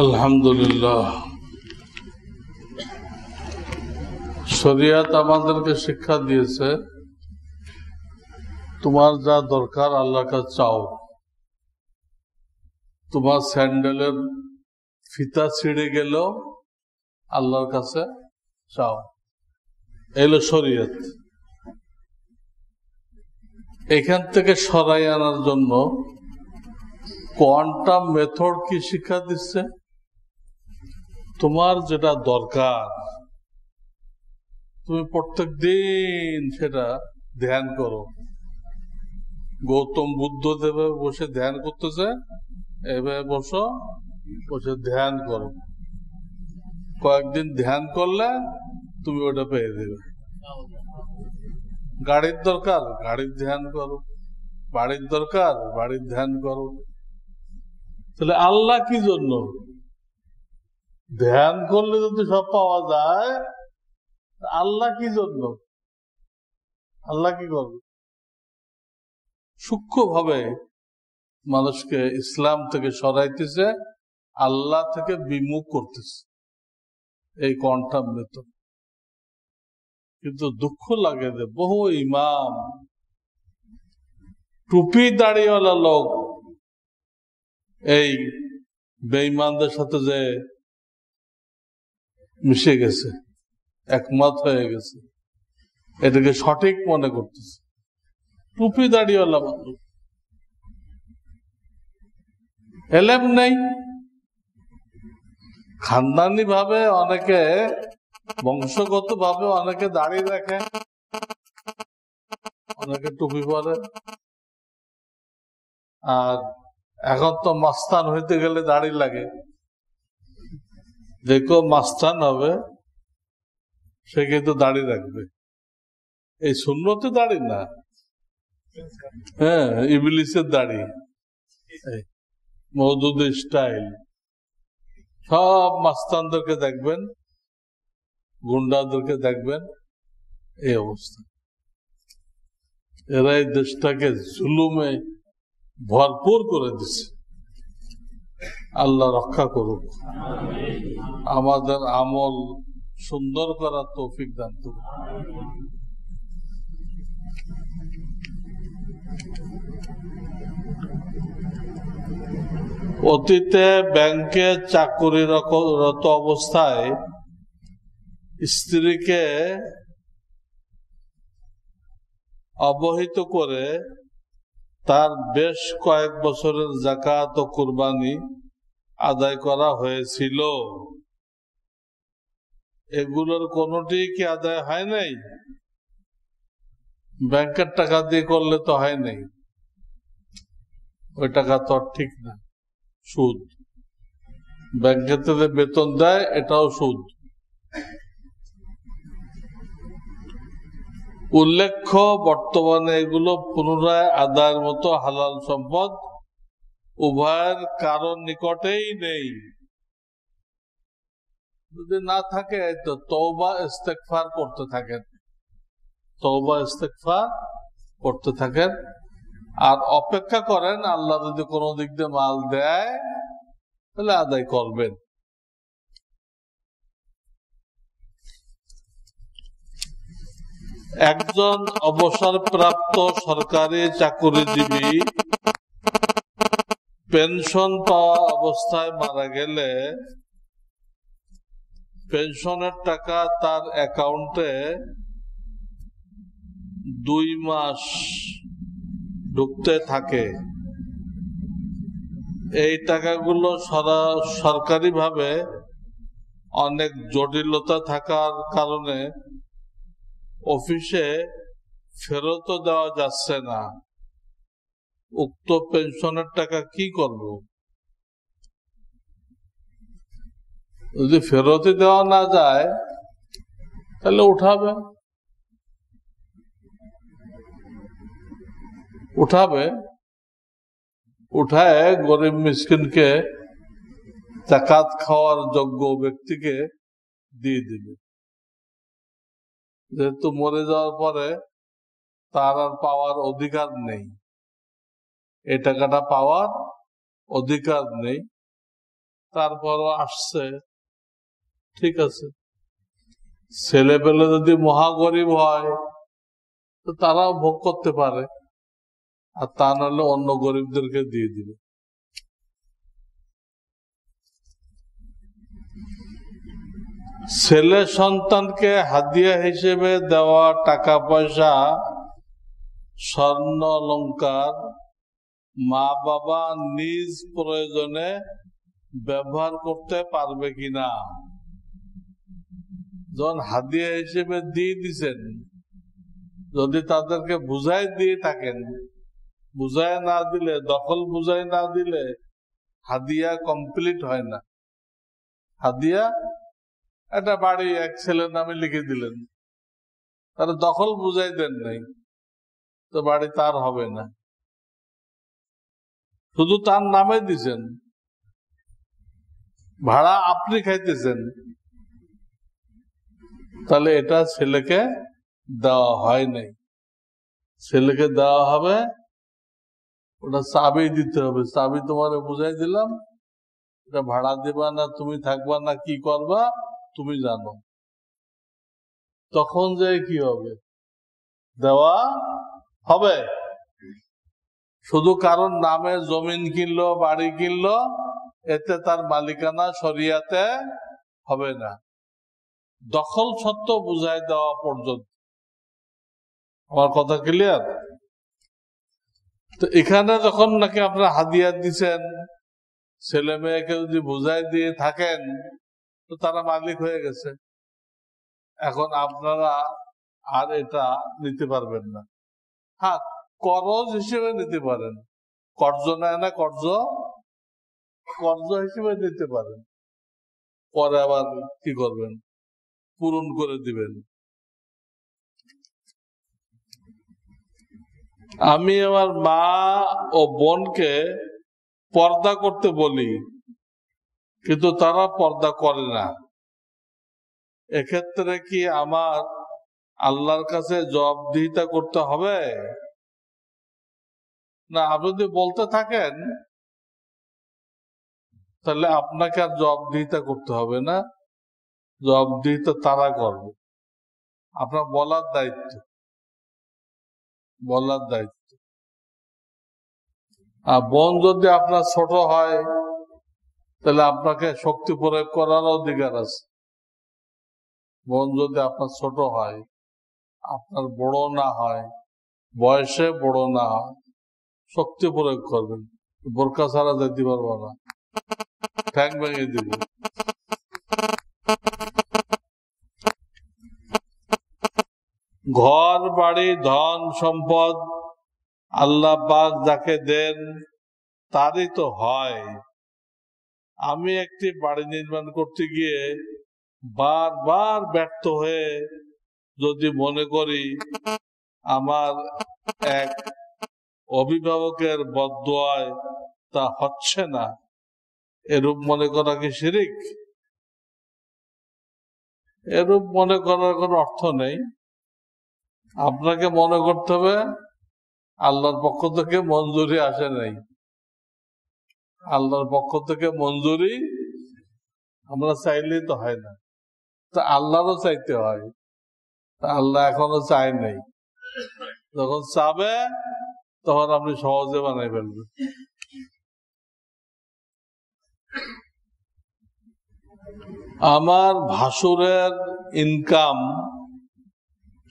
আলহামদুলিল্লাহ, শরিয়ত আমাদেরকে শিক্ষা দিয়েছে তোমার যা দরকার আল্লাহর কাছে চাও। তোমার স্যান্ডেলের ফিতা ছিঁড়ে গেল আল্লাহর কাছে চাও, এলো শরিয়ত। এখান থেকে সরাই আনার জন্য কোয়ান্টাম মেথড কি শিক্ষা দিচ্ছে? তোমার যেটা দরকার তুমি প্রত্যেক দিন সেটা ধ্যান করো। গৌতম বুদ্ধ যেভাবে বসে ধ্যান করতেছে এভাবে বসে ধ্যান করো। কয়েকদিন ধ্যান করলে তুমি ওটা পেয়ে দেবে। গাড়ির দরকার গাড়ির ধ্যান করো, বাড়ির দরকার বাড়ির ধ্যান করো। তাহলে আল্লাহ কি জন্য? ধ্যান করলে যদি সব পাওয়া যায়, আল্লাহ কি জন্য? আল্লাহ কি করবে? সূক্ষ্মভাবে মানুষকে ইসলাম থেকে সরাইতেছে, আল্লাহ থেকে বিমুখ করতেছে এই কোয়ান্টাম মেথড। কিন্তু দুঃখ লাগে যে বহু ইমাম, টুপি দাড়িওয়ালা লোক এই বেঈমানদের সাথে যে মিশে গেছে, একমত হয়ে গেছে, এটাকে সঠিক মনে করতেছে। টুপি দাড়িওয়ালা মানুষ, এলেম নেই। খানদানি ভাবে অনেকে, বংশগত ভাবে অনেকে দাড়ি রাখে, অনেকে টুপি পরে। আর এখন তো মাস্তান হইতে গেলে দাড়ি লাগে। যে কেউ মাস্তান হবে সে কিন্তু দাড়ি রাখবে। এই সুন্নতে দাড়ি না, হ্যাঁ, ইবলিসের দাড়ি, মওদুদ স্টাইল। সব মাস্তানদেরকে দেখবেন, গুন্ডাদেরকে দেখবেন, এই অবস্থা। এরা এই দেশটাকে জুলুমে ভরপুর করে দিচ্ছে। আল্লাহ রক্ষা করুক, আমাদের আমল সুন্দর করার তৌফিক দান করুক। অতীতে ব্যাংকে চাকুরিরত অবস্থায় স্ত্রীকে অবহিত করে তার বেশ কয়েক বছরের যাকাত ও কুরবানি আদায় করা হয়েছিল। এগুলোর কোনটি কি আদায় হয় নাই? ব্যাংকের টাকা দিয়ে করলে তো হয় নাই, ওই টাকা তো ঠিক না, সুদ। ব্যাংকের থেকে বেতন দেয়, এটাও সুদ। উল্লেখ্য, বর্তমানে এগুলো পুনরায় আদায়ের মতো হালাল সম্পদ উভয়ের কারণ নিকটেই নেই। যদি না থাকে তো তওবা ইস্তেগফার করতে থাকেন, তওবা ইস্তেগফার করতে থাকেন, আর অপেক্ষা করেন আল্লাহ যদি কোনো দিক দিয়ে মাল দেয় তাহলে আদায় করবেন। একজন অবসরপ্রাপ্ত সরকারি চাকুরিজীবী পেনশন পাওয়া অবস্থায় মারা গেলে পেনশনের টাকা তার অ্যাকাউন্টে 2 মাস ঢুকতে থাকে। এই টাকাগুলো সরকারিভাবে অনেক জটিলতা থাকার কারণে অফিসে ফেরত দেওয়া যাচ্ছে না। উক্ত পেনশনের টাকা কি করব? যদি ফেরত দেওয়া না যায় তাহলে উঠায় গরিব মিসকিনকে, যাকাত খাওয়ার যোগ্য ব্যক্তিকে দিয়ে দিবে। যেহেতু মরে যাওয়ার পরে তার আর পাওয়ার অধিকার নেই, এই টাকাটা পাওয়ার অধিকার নেই, তারপরও আসছে, ঠিক আছে। ছেলে পেলে যদি মহাগরিব হয় তো তারাও ভোগ করতে পারে, আর তা নাহলে অন্য গরিবদেরকে দিয়ে দিবে। ছেলে সন্তানকে হাদিয়া হিসেবে দেওয়া টাকা পয়সা, স্বর্ণ অলংকার মা বাবা নিজ প্রয়োজনে ব্যবহার করতে পারবে কিনা? যখন হাদিয়া হিসেবে দিয়ে দিছেন, যদি তাদেরকে বুঝাই দিয়ে থাকেন, বুঝায় না দিলে, দখল বুঝাই না দিলে হাদিয়া কমপ্লিট হয় না। হাদিয়া একটা বাড়ি এক ছেলের নামে লিখে দিলেন, তার দখল বুঝাই দেন নাই, তো বাড়ি তার হবে না। শুধু তার নামে দিছেন, ভাড়া আপনি খাইতেছেন, তাহলে এটা ছেলেকে দেওয়া হয় নাই। ছেলেকে দেওয়া হবে, ওটা চাবি দিতে হবে। চাবি তোমার বুঝাই দিলাম, এটা ভাড়া দিবা না, তুমি থাকবা না, কি করবা তুমি জানো। তখন যে কি হবে, দেওয়া হবে। শুধু কারণ নামে জমিন কিনলো, বাড়ি কিনলো, এতে তার মালিকানা শরিয়াতে হবে না। দখল সত্ত্ব বুঝাই দেওয়া পর্যন্ত। আমার কথা ক্লিয়ার? তো এখানে যখন নাকি আপনারা হাদিয়া দিচ্ছেন, ছেলে মেয়েকে যদি বুঝাই দিয়ে থাকেন, তো তারা মালিক হয়ে গেছে। এখন আপনারা আর এটা নিতে পারবেন না। হ্যাঁ, করজ হিসেবে নিতে পারেন। কর্জ নেয় না, কর্জ হিসেবে নিতে পারেন। পরে আবার কি করবেন, পূরণ করে দিবেন। আমি আমার মা ও বোনকে পর্দা করতে বলি, কিন্তু তারা পর্দা করে না। এক্ষেত্রে কি আমার আল্লাহর কাছে জবাবদিহিতা করতে হবে? না, আপনি যদি বলতে থাকেন তাহলে আপনাকে আর জবাবদিহিতা করতে হবে না, জবাবদিহিতা তারা করবে। আপনার বলার দায়িত্ব, বলার দায়িত্ব। আর বোন যদি আপনার ছোট হয়, তাহলে আপনাকে শক্তি প্রয়োগ করার অধিকার আছে। বোন যদি আপনার ছোট হয়, আপনার বড় না হয়, বয়সে বড় না হয়, শক্তি প্রয়োগ করবেন। বোরকা ছাড়া যেতে পারবো না, ঠ্যাং ভেঙে দিব। ঘর বাড়ি ধন সম্পদ আল্লাহ পাক যাকে দেন তারই তো হয়। আমি একটি বাড়ি নির্মাণ করতে গিয়ে বারবার ব্যর্থ হয়ে যদি মনে করি আমার এক অভিভাবকের বদদোয়ায় তা হচ্ছে না, এরূপ মনে করা কি শিরিক? এরূপ মনে করার কোনো অর্থ নেই। আপনাকে মনে করতে হবে আল্লাহর পক্ষ থেকে মঞ্জুরি আসে নাই। আল্লাহর পক্ষ থেকে মঞ্জুরি আমরা চাইলেই তো হয় না, তা আল্লাহরও চাইতে হয়। তা আল্লাহ এখনো চায় নাই। যখন চাবে তখন আপনি সহজে বানাই ফেলবেন। আমার ভাসুরের ইনকাম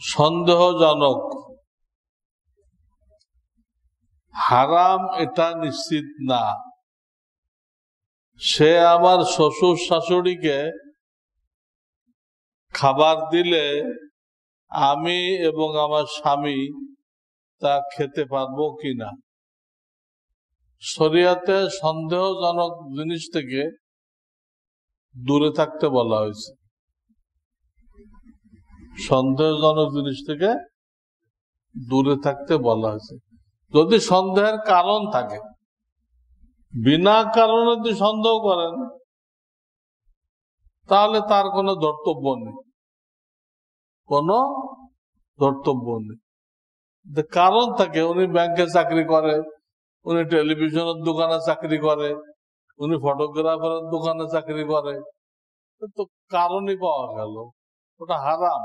সন্দেহজনক, হারাম এটা নিশ্চিত না। সে আমার শ্বশুর শাশুড়িকে খাবার দিলে আমি এবং আমার স্বামী তা খেতে পারবো কিনা? শরিয়াতে সন্দেহজনক জিনিস থেকে দূরে থাকতে বলা হয়েছে। সন্দেহজনক জিনিস থেকে দূরে থাকতে বলা হয়েছে। যদি সন্দেহের কারণ থাকে, বিনা কারণে যদি সন্দেহ করেন তাহলে তার কোনো ধর্তব্য নেই, কোনো ধর্তব্য নেই। কারণ থাকে, উনি ব্যাংকে চাকরি করে, উনি টেলিভিশনের দোকানে চাকরি করে, উনি ফটোগ্রাফারের দোকানে চাকরি করে, তো কারণই পাওয়া গেল, ওটা হারাম।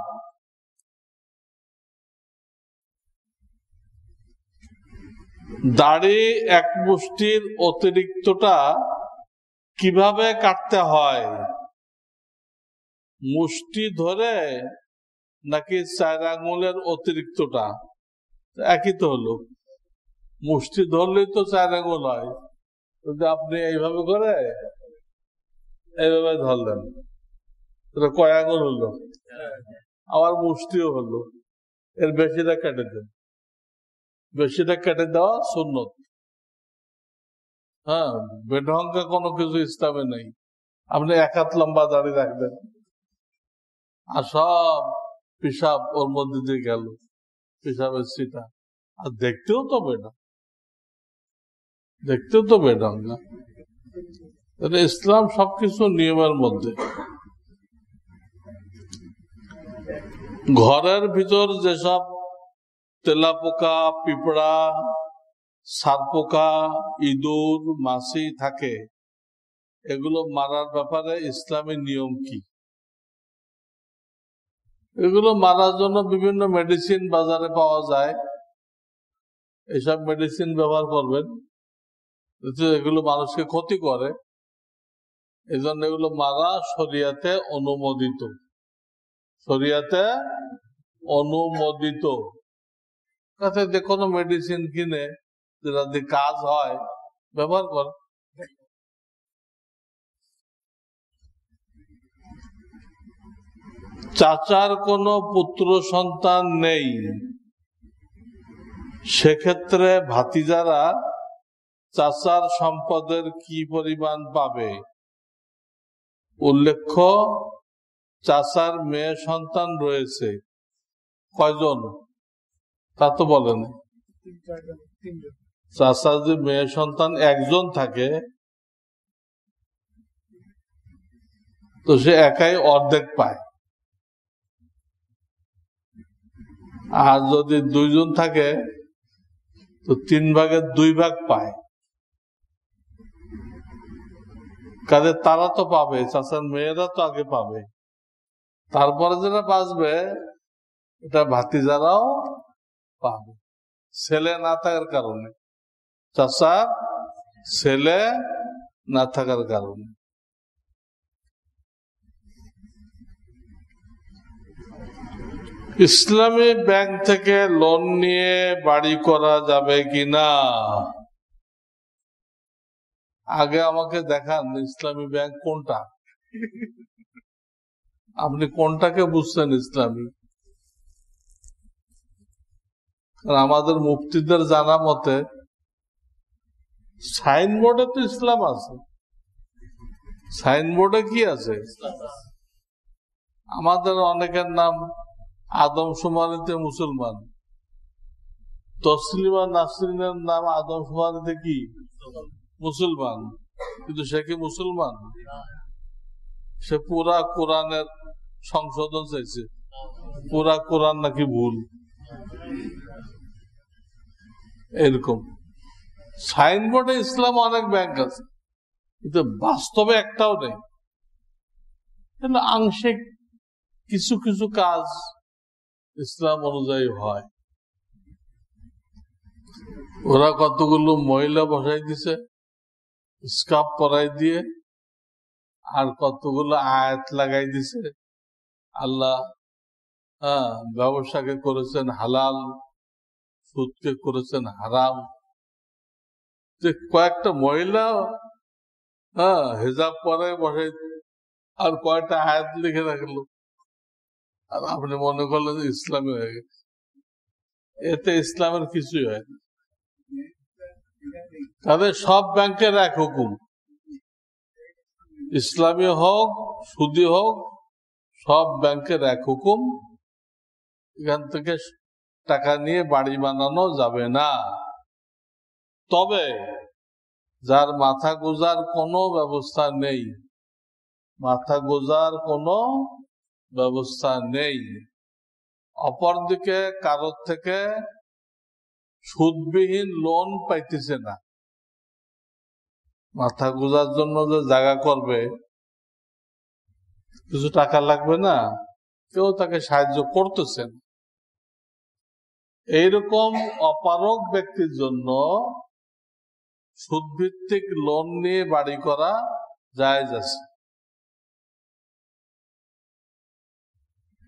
দাড়ি এক মুষ্টির অতিরিক্তটা কিভাবে কাটতে হয়? মুষ্টি ধরে নাকি 4 আঙ্গুলের অতিরিক্তটা? একই তো হলো, মুষ্টি ধরলেই তো 4 আঙ্গুল হয়। যদি আপনি এইভাবে করে এইভাবে ধরলেন, কয় আঙ্গুল হলো? আবার মুষ্টিও হলো, এর বেশিটা কেটে দেন। বেশিটা কেটে দেওয়া সুন্নত। হ্যাঁ, বেঢঙ্গা কোনো কিছু ইসলামে নেই। আপনি 1 হাত লম্বা দাড়ি রাখবেন আর সব পিসাব ওর মধ্যে দিয়ে গেল, পিসাবের সিটা, আর দেখতেও তো বেঢঙ্গা। ইসলাম সবকিছু নিয়মের মধ্যে। ঘরের ভিতর যেসব তেলাপোকা, পিঁপড়া, সারপোকা, ইঁদুর, মাছি থাকে, এগুলো মারার ব্যাপারে ইসলামী নিয়ম কি? এগুলো মারার জন্য বিভিন্ন মেডিসিন বাজারে পাওয়া যায়, এসব মেডিসিন ব্যবহার করবেন। এগুলো মানুষকে ক্ষতি করে, এই জন্য এগুলো মারা শরিয়াতে অনুমোদিত। শরিয়াতে অনুমোদিত। কাছে যে কোনো মেডিসিন কিনে যেটা দিয়ে কাজ হয় ব্যবহার কর। চাচার কোনো পুত্র সন্তান নেই, সেক্ষেত্রে ভাতিজারা চাচার সম্পদের কি পরিমাণ পাবে? উল্লেখ্য, চাচার মেয়ে সন্তান রয়েছে। কয়জন তা তো বলেন। চাচার যে মেয়ে সন্তান একজন থাকে, তো সে একাই অর্ধেক পায়। আর যদি 2 জন থাকে তো 3 ভাগের 2 ভাগ পায়। কাজে তারা তো পাবে, চাচার মেয়েরা তো আগে পাবে, তারপরে যারা বাঁচবে এটা ভাতিজারাও পাবে। ছেলে না থাকার কারণে, চাচার ছেলে না থাকার কারণে। ইসলামী ব্যাংক থেকে লোন নিয়ে বাড়ি করা যাবে কিনা? আগে আমাকে দেখান ইসলামী ব্যাংক কোনটা, আপনি কোনটাকে বুঝছেন ইসলামী? আমাদের মুফতিদের জানা মতে সাইনবোর্ডে তো ইসলাম আছে। সাইনবোর্ডে কি আছে? আমাদের অনেকের নাম আদমশুমারিতে মুসলমান, তসলিমা নাসরিনের নাম আদমশুমারিতে কি মুসলমান, কিন্তু সে কি মুসলমান? সে পুরা কোরআনের সংশোধন চাইছে, পুরা কোরআন নাকি ভুল, এরকম। সাইনবোর্ডে ইসলাম অনেক ব্যাংক আছে, কিন্তু বাস্তবে একটাও নেই। আংশিক কিছু কিছু কাজ ইসলাম অনুযায়ী হয়। ওরা কতগুলো মহিলা বসাই দিছে স্কার্ফ পরাই দিয়ে, আর কতগুলো আয়াত লাগাই দিছে। আল্লাহ ব্যবসাকে করেছেন হালাল, সুদকে করেছেন হারাম। যে কয়েকটা মহিলা হিজাব পরে বসাই, আর কয়েকটা আয়াত লিখে রাখলো, আর আপনি মনে করলেন ইসলামী হয়ে গেছে। এতে ইসলামের কিছুই হয় না। তাদের সব ব্যাংকের এক হুকুম, ইসলামী হোক সুদি হোক, সব ব্যাংকের এক হুকুম, এখান থেকে টাকা নিয়ে বাড়ি বানানো যাবে না। তবে যার মাথা গোজার কোনো ব্যবস্থা নেই, মাথা গোজার কোনো ব্যবস্থা নেই, অপরদিকে কারোর থেকে সুদবিহীন লোন পাইতেছে না, মাথা গোজার জন্য যে জায়গা করবে, কিছু টাকা লাগবে না, কেউ তাকে সাহায্য করতেছেন। এইরকম অপারগ ব্যক্তির জন্য সুদভিত্তিক লোন নিয়ে বাড়ি করা জায়েজ আছে।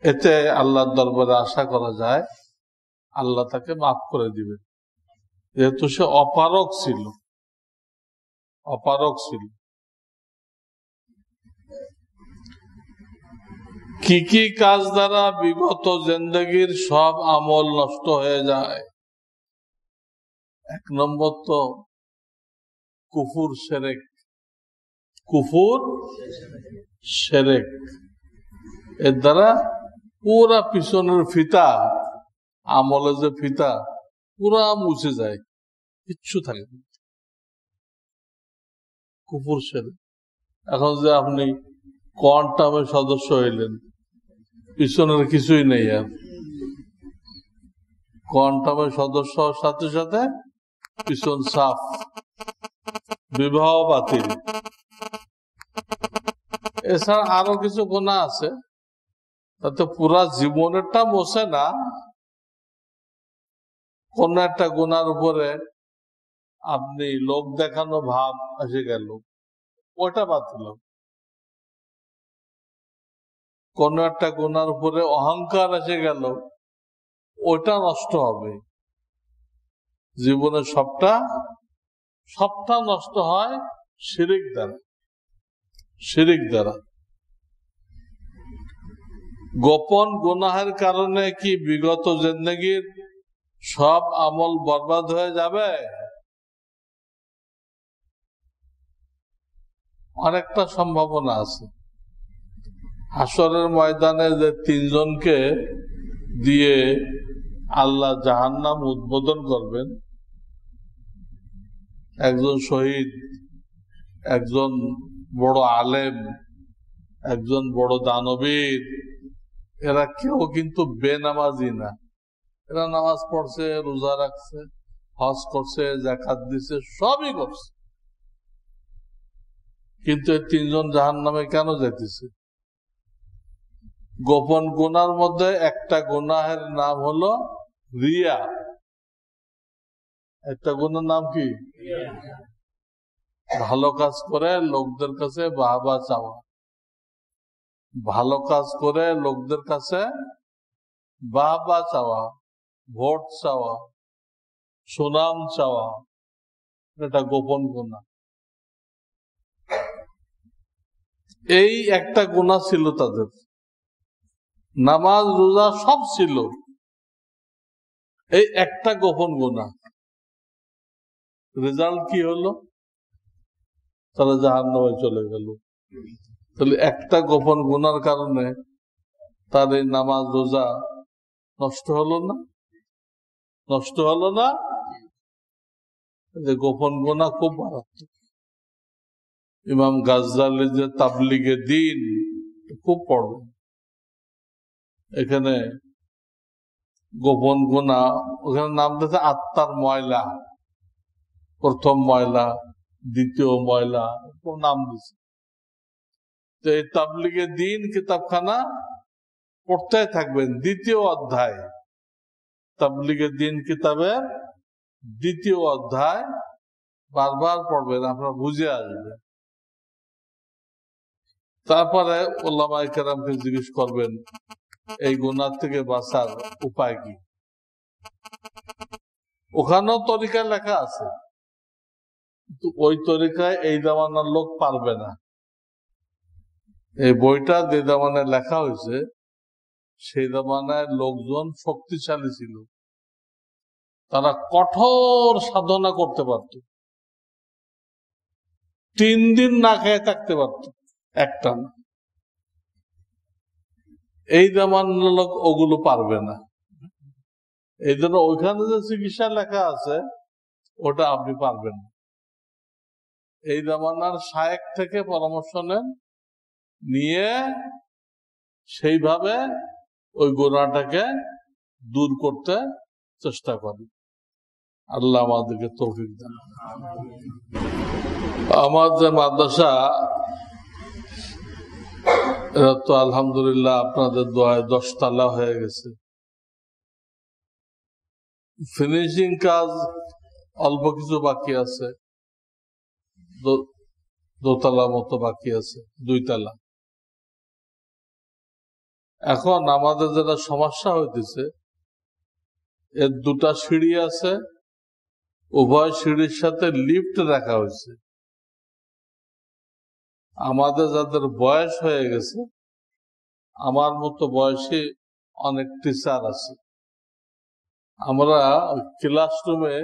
এতে আল্লাহর দরবারে আশা করা যায় আল্লাহ তাকে মাফ করে দিবে, যেহেতু সে অপারগ ছিল। কি কি কাজ দ্বারা বিগত জিন্দেগির সব আমল নষ্ট হয়ে যায়? 1 নম্বর তো কুফুর শিরক। এর দ্বারা পুরা পিছনের ফিতা, আমলে যে ফিতা, পুরা মুছে যায়, কিচ্ছু থাকে না। কুফুর শিরক। এখন যে আপনি কোয়ান্টামের সদস্য হইলেন, পিছনের কিছুই নেই। আর কোয়ান্টামের সদস্য হওয়ার সাথে সাথে পিছন সাফ, বিবাহ বাতিল। এছাড়া আরো কিছু গুনাহ আছে, তাতে পুরা জীবনেরটা মোছে না। কোন একটা গুনার উপরে আপনি লোক দেখানো ভাব এসে গেল, ওটা বাতিল। কোন একটা গুনার উপরে অহংকার এসে গেল, ওটা নষ্ট হবে। জীবনের সবটা নষ্ট হয় শিরিক দ্বারা। গোপন গুনাহের কারণে কি বিগত জিন্দেগির সব আমল বরবাদ হয়ে যাবে? অনেকটা সম্ভাবনা আছে। হাসরের ময়দানে যে 3 জনকে দিয়ে আল্লাহ জাহান্নাম উদ্বোধন করবেন, একজন শহীদ, একজন বড় আলেম, একজন বড় দানবীর, এরা কেউ কিন্তু বেনামাজি না। এরা নামাজ পড়ছে, রোজা রাখছে, হজ করছে, যাকাত দিছে, সবই করছে, কিন্তু এই 3 জন জাহান্নামে কেন যাইতেছে? গোপন গুনার মধ্যে একটা গুনাহের নাম হলো রিয়া। একটা গুনার নাম কি? ভালো কাজ করে লোকদের কাছে বাহবা চাওয়া। ভালো কাজ করে লোকদের কাছে বাহবা চাওয়া, ভোট চাওয়া, সুনাম চাওয়া, এটা গোপন গুনাহ। এই একটা গুনাহ ছিল তাদের, নামাজ রোজা সব ছিল, এই একটা গোপন গুনাহ। রেজাল্ট কি হলো? তারা জাহান্নামে চলে গেল। তাহলে একটা গোপন গুনার কারণে তার এই নামাজ রোজা নষ্ট হলো না? যে গোপন গুনাহ খুব মারাত্মক। ইমাম গাজ্জালি যে তাবলিগে দ্বীন খুব পড়বেন, এখানে গোপন গুনাহ, ওখানে নাম দিয়েছে আত্মার ময়লা। প্রথম ময়লা, দ্বিতীয় ময়লা, নাম দিয়েছে। তো এই তাবলিগে দ্বীন কিতাবখানা পড়তে থাকবেন। 2য় অধ্যায়, তাবলিগে দ্বীন কিতাবের 2য় অধ্যায় বারবার পড়বেন, আপনার বুঝে আসবে। তারপরে উলামায়ে কেরামকে জিজ্ঞেস করবেন এই গুনাহ থেকে বাঁচার উপায় কি। ওখানেও তরিকা লেখা আছে, কিন্তু ওই তরিকায় এই জামানার লোক পারবে না। এই বইটা যে জামানায় লেখা হয়েছে, সেই জামানায় লোকজন শক্তিশালী ছিল, তারা কঠোর সাধনা করতে পারত, 3 দিন না খেয়ে থাকতে পারত একটানা। এই জামানার লোক ওগুলো পারবে না। এই জন্য ওইখানে যে চিকিৎসা লেখা আছে, ওটা আপনি পারবেন না। এই জামানার শায়েখ থেকে পরামর্শ নেন, নিয়ে সেইভাবে ওই গুনাহটাকে দূর করতে চেষ্টা করেন। আল্লাহ আমাদেরকে তৌফিক দেন। আমার যে মাদ্রাসা, এরা তো আলহামদুলিল্লাহ আপনাদের দোয়ায় 10 তলা হয়ে গেছে। ফিনিশিং কাজ অল্প কিছু বাকি আছে, 2 তলা মতো বাকি আছে, 2 তলা। এখন আমাদের যেটা সমস্যা হইতেছে, এর 2টা সিঁড়ি আছে, উভয় সিঁড়ির সাথে লিফট রাখা হয়েছে। আমাদের যাদের বয়স হয়ে গেছে, আমার মতো বয়সী অনেক টিচার আছে, আমরা ক্লাসরুমে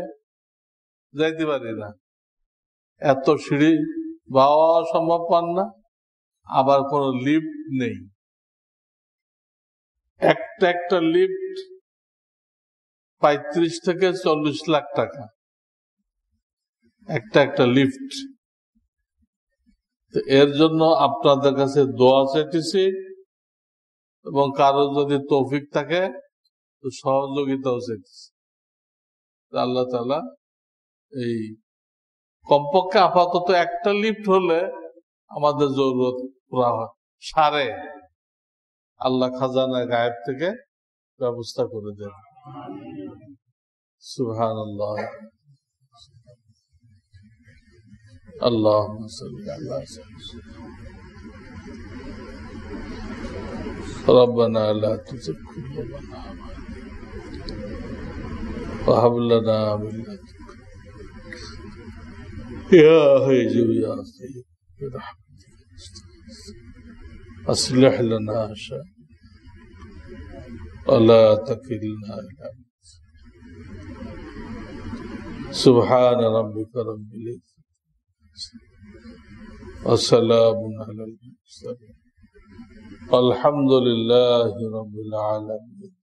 যাইতে পারি না, এত সিঁড়ি বাওয়া সম্ভব পান না, আবার কোনো লিফট নেই। একটা লিফট 35 থেকে 40 লাখ টাকা, একটা লিফট। এর জন্য আপনাদের কাছে দোয়া চাইতেছি, এবং কারো যদি তৌফিক থাকে তো সহযোগিতাও চাইতেছি। আল্লাহ তাআলা এই কমপক্ষে আপাতত একটা লিফট হলে আমাদের জরুরত পুরা সারে, আল্লাহ খাজানা গায়েব থেকে ব্যবস্থা করে দেন। সুবহানাল্লাহ। আল্লাহুম্মা সাল্লি আলা ربنا لا تزغ قلوبنا وهب لنا من لدنك يا حي يا قيوم برحمتك أصلح لنا شأننا ولا تكلنا إلى أنفسنا. سبحان ربك رب العزة وسلام على المرسلين الحمد لله رب العالمين.